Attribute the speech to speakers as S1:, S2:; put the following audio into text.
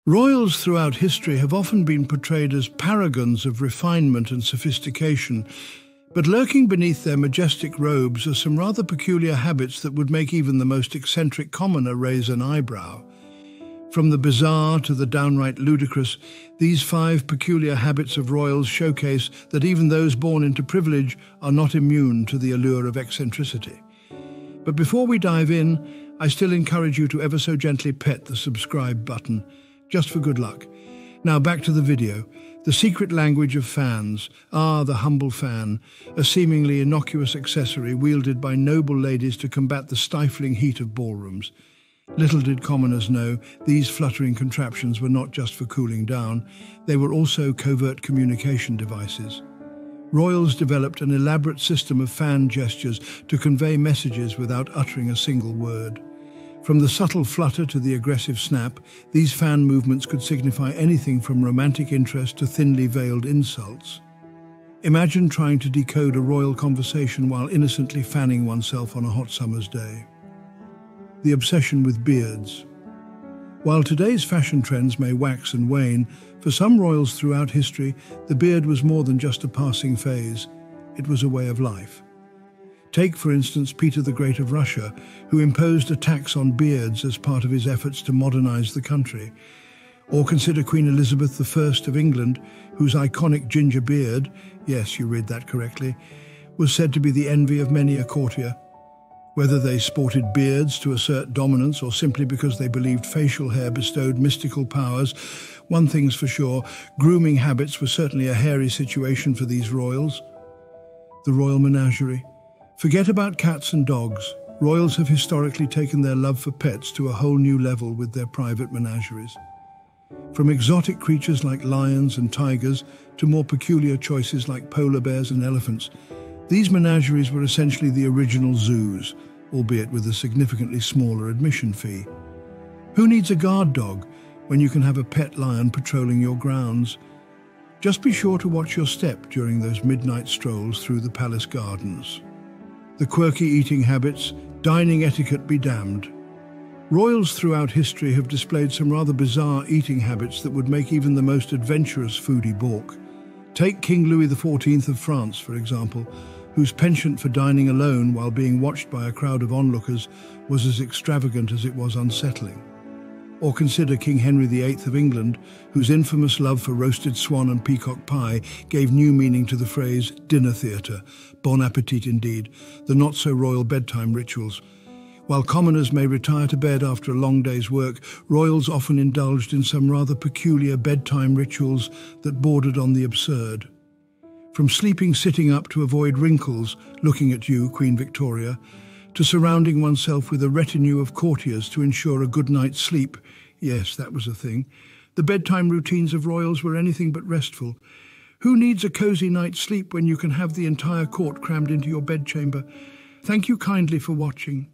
S1: Royals throughout history have often been portrayed as paragons of refinement and sophistication, but lurking beneath their majestic robes are some rather peculiar habits that would make even the most eccentric commoner raise an eyebrow. From the bizarre to the downright ludicrous, these 5 peculiar habits of royals showcase that even those born into privilege are not immune to the allure of eccentricity. But before we dive in, I still encourage you to ever so gently pet the subscribe button, just for good luck. Now back to the video. The secret language of fans. The humble fan, a seemingly innocuous accessory wielded by noble ladies to combat the stifling heat of ballrooms. Little did commoners know, these fluttering contraptions were not just for cooling down, they were also covert communication devices. Royals developed an elaborate system of fan gestures to convey messages without uttering a single word. From the subtle flutter to the aggressive snap, these fan movements could signify anything from romantic interest to thinly veiled insults. Imagine trying to decode a royal conversation while innocently fanning oneself on a hot summer's day. The obsession with beards. While today's fashion trends may wax and wane, for some royals throughout history, the beard was more than just a passing phase. It was a way of life. Take, for instance, Peter the Great of Russia, who imposed a tax on beards as part of his efforts to modernize the country. Or consider Queen Elizabeth I of England, whose iconic ginger beard, yes, you read that correctly, was said to be the envy of many a courtier. Whether they sported beards to assert dominance or simply because they believed facial hair bestowed mystical powers, one thing's for sure, grooming habits were certainly a hairy situation for these royals. The royal menagerie. Forget about cats and dogs. Royals have historically taken their love for pets to a whole new level with their private menageries. From exotic creatures like lions and tigers to more peculiar choices like polar bears and elephants, these menageries were essentially the original zoos, albeit with a significantly smaller admission fee. Who needs a guard dog when you can have a pet lion patrolling your grounds? Just be sure to watch your step during those midnight strolls through the palace gardens. The quirky eating habits, dining etiquette be damned. Royals throughout history have displayed some rather bizarre eating habits that would make even the most adventurous foodie balk. Take King Louis XIV of France, for example, whose penchant for dining alone while being watched by a crowd of onlookers was as extravagant as it was unsettling. Or consider King Henry VIII of England, whose infamous love for roasted swan and peacock pie gave new meaning to the phrase dinner theatre, bon appetit indeed, the not-so-royal bedtime rituals. While commoners may retire to bed after a long day's work, royals often indulged in some rather peculiar bedtime rituals that bordered on the absurd. From sleeping sitting up to avoid wrinkles, looking at you, Queen Victoria, to surrounding oneself with a retinue of courtiers to ensure a good night's sleep. Yes, that was a thing. The bedtime routines of royals were anything but restful. Who needs a cozy night's sleep when you can have the entire court crammed into your bedchamber? Thank you kindly for watching.